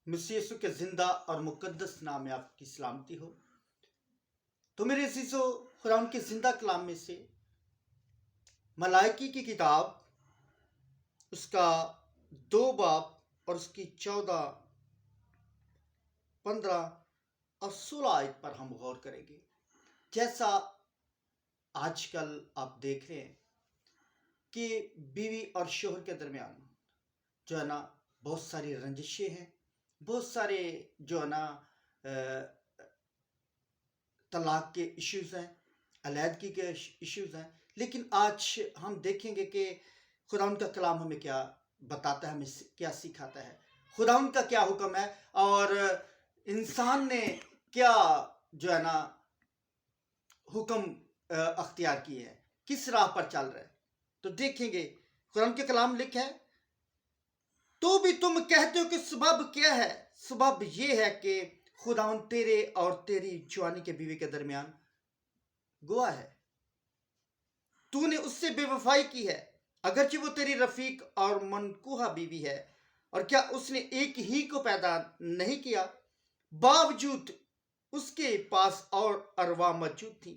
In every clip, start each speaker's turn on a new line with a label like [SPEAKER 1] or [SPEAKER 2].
[SPEAKER 1] مسیح یسوع کے زندہ اور مقدس نام میں آپ کی سلامتی ہو۔ تو میرے عزیزو، قرآن کے زندہ کلام میں سے ملائکی کی کتاب، اس کا 2 باب اور اس کی 14، 15 اور 16 آیت پر ہم غور کریں گے۔ جیسا آج کل آپ دیکھ رہے ہیں کہ بیوی اور شوہر کے درمیان جو ہے نا بہت ساری رنجشیں ہیں، بہت سارے جو ہے نا طلاق کے ایشوز ہیں، علیحدگی کے ایشوز ہیں، لیکن آج ہم دیکھیں گے کہ خدا کا کلام ہمیں کیا بتاتا ہے، ہمیں کیا سکھاتا ہے، خدا کا کیا حکم ہے، اور انسان نے کیا جو ہے نا حکم اختیار کیے ہے، کس راہ پر چل رہے ہیں۔ تو دیکھیں گے قرآن کے کلام لکھا ہے، تو بھی تم کہتے ہو کہ سبب کیا ہے؟ سبب یہ ہے کہ خداوند تیرے اور تیری جوانی کے بیوی کے درمیان گواہ ہے، تو نے اس سے بے وفائی کی ہے، اگرچہ وہ تیری رفیق اور منکوحہ بیوی ہے۔ اور کیا اس نے ایک ہی کو پیدا نہیں کیا؟ باوجود اس کے پاس اور ارواح موجود تھی،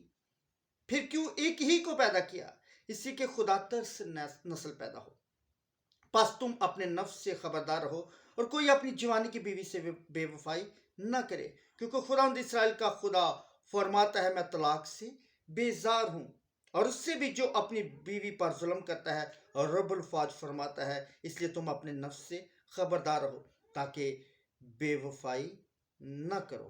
[SPEAKER 1] پھر کیوں ایک ہی کو پیدا کیا؟ اسی کے خدا ترس نسل پیدا ہو۔ پس تم اپنے نفس سے خبردار رہو اور کوئی اپنی جوانی کی بیوی سے بے وفائی نہ کرے، کیونکہ خداوند اسرائیل کا خدا فرماتا ہے، میں طلاق سے بیزار ہوں، اور اس سے بھی جو اپنی بیوی پر ظلم کرتا ہے۔ اور رب الفاظ فرماتا ہے، اس لیے تم اپنے نفس سے خبردار رہو تاکہ بے وفائی نہ کرو۔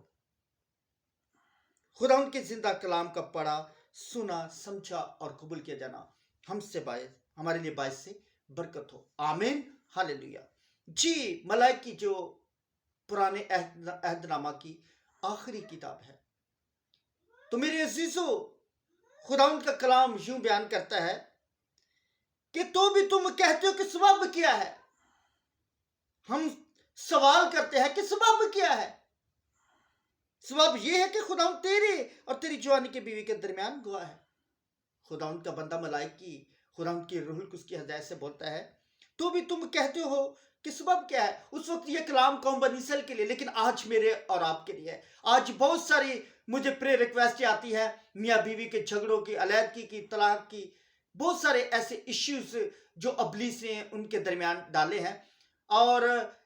[SPEAKER 1] خداوند کے زندہ کلام کا پڑھا، سنا، سمجھا اور قبول کیا جانا ہمارے لیے باعث سے برکت ہو۔ آمین، ہاللیلویہ۔ جی، ملائکی جو پرانے عہد نامہ کی آخری کتاب ہے، تو میرے عزیزو، خداوند کا کلام یوں بیان کرتا ہے کہ تو بھی تم کہتے ہو کہ سبب کیا ہے؟ ہم سوال کرتے ہیں کہ سبب کیا ہے؟ سبب یہ ہے کہ خداوند تیرے اور تیری جوانی کے بیوی کے درمیان گواہ ہے۔ خداوند کا بندہ ملائکی خداوند کی روح القدس کی ہدایت سے بولتا ہے، تو بھی تم کہتے ہو کہ سبب کیا ہے؟ اس وقت یہ کلام قوم بنی اسرائیل کے لیے، لیکن آج میرے اور آپ کے لیے ہے۔ آج بہت ساری مجھے پرے ریکویسٹ آتی ہے، میاں بیوی کے جھگڑوں کی، علیحدگی کی، طلاق کی، بہت سارے ایسے ایشوز جو ابلیس نے ان کے درمیان ڈالے ہیں۔ اور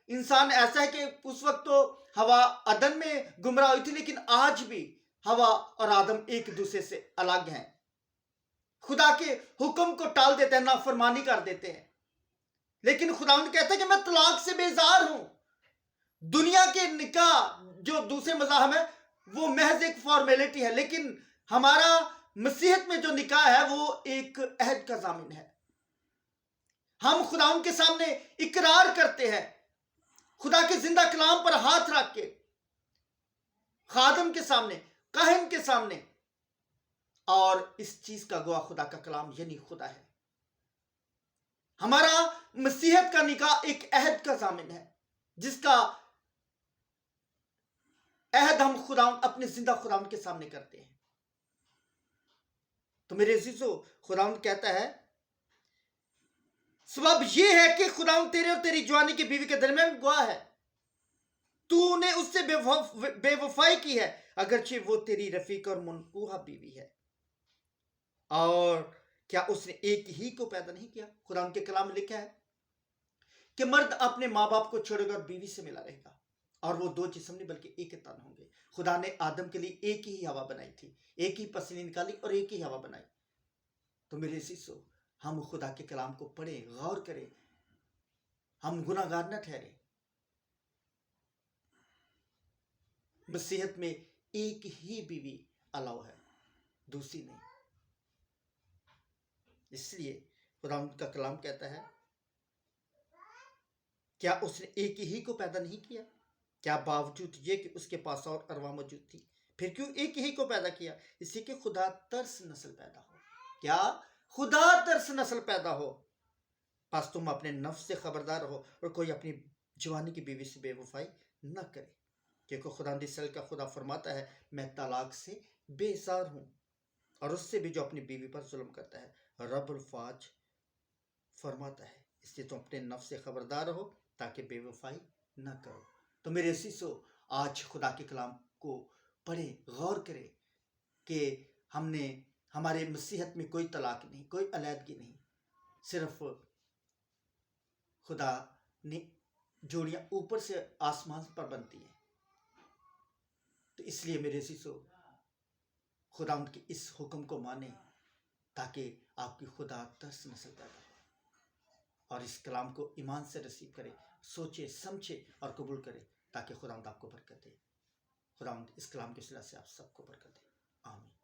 [SPEAKER 1] انسان ایسا ہے کہ اس وقت تو ہوا عدن میں گمراہ ہوئی تھی، لیکن آج بھی ہوا اور آدم ایک دوسرے سے الگ ہیں، خدا کے حکم کو ٹال دیتے ہیں، نافرمانی کر دیتے ہیں۔ لیکن خداوند کہتا ہے کہ میں طلاق سے بیزار ہوں۔ دنیا کے نکاح جو دوسرے مذاہب ہیں وہ محض ایک فارمیلٹی ہے، لیکن ہمارا مسیحیت میں جو نکاح ہے وہ ایک عہد کا ضامن ہے۔ ہم خداوند کے سامنے اقرار کرتے ہیں، خدا کے زندہ کلام پر ہاتھ رکھ کے، خادم کے سامنے، کاہن کے سامنے، اور اس چیز کا گواہ خدا کا کلام یعنی خدا ہے۔ ہمارا مسیحیت کا نکاح ایک عہد کا ضامن ہے، جس کا عہد ہم خداوند اپنے زندہ خداوند کے سامنے کرتے ہیں۔ تو میرے عزیزو، خداوند کہتا ہے سبب یہ ہے کہ خداوند تیرے اور تیری جوانی کی بیوی کے درمیان گواہ ہے، تو نے اس سے بے وفائی کی ہے، اگرچہ وہ تیری رفیق اور منکوحہ بیوی ہے۔ اور کیا اس نے ایک ہی کو پیدا نہیں کیا؟ خداوند کے کلام میں لکھا ہے کہ مرد اپنے ماں باپ کو چھوڑے گا اور بیوی سے ملا رہے گا، اور وہ 2 جسم نہیں بلکہ ایک تن ہوں گے۔ خدا نے آدم کے لیے ایک ہی ہوا بنائی تھی، ایک ہی پسینے نکالی اور ایک ہی ہوا بنائی۔ تو میرے عزیزو، ہم خدا کے کلام کو پڑھیں، غور کریں، ہم گناہ گار نہ ٹھہریں۔ مسیحیت میں ایک ہی بیوی الاؤ ہے، دوسری نہیں۔ اس لیے خداوند کا کلام کہتا ہے، کیا اس نے ایک ہی کو پیدا نہیں کیا؟ کیا باوجود یہ کہ اس کے پاس اور ارواح موجود تھی، پھر کیوں ایک ہی کو پیدا کیا؟ اسی کہ خدا ترس نسل پیدا ہو۔ کیا؟ خدا ترس نسل پیدا ہو۔ پس تم اپنے نفس سے خبردار رہو اور کوئی اپنی جوانی کی بیوی سے بے وفائی نہ کرے، کیونکہ خداوند اسرائیل کا خدا فرماتا ہے، میں طلاق سے بیزار ہوں، اور اس سے بھی جو اپنی بیوی پر ظلم کرتا ہے۔ رب الفاظ فرماتا ہے، اس لیے تم اپنے نفس سے خبردار رہو تاکہ بے وفائی نہ کرو۔ تو میرے عزیزو آج خدا کے کلام کو پڑھیں، غور کریں کہ ہمارے مسیحت میں کوئی طلاق نہیں، کوئی علیحدگی نہیں، صرف خدا نے جوڑیاں اوپر سے آسمان پر بنتی ہیں۔ تو اس لیے میرے عزیزو خدا ان کے اس حکم کو مانیں تاکہ آپ کی خدا ترس نسل پیدا ہو، اور اس کلام کو ایمان سے رسیو کرے، سوچے سمجھے اور قبول کرے تاکہ خدا آپ کو برکت دے۔ خدا اس کلام کے صلہ سے آپ سب کو برکت دے، آمین۔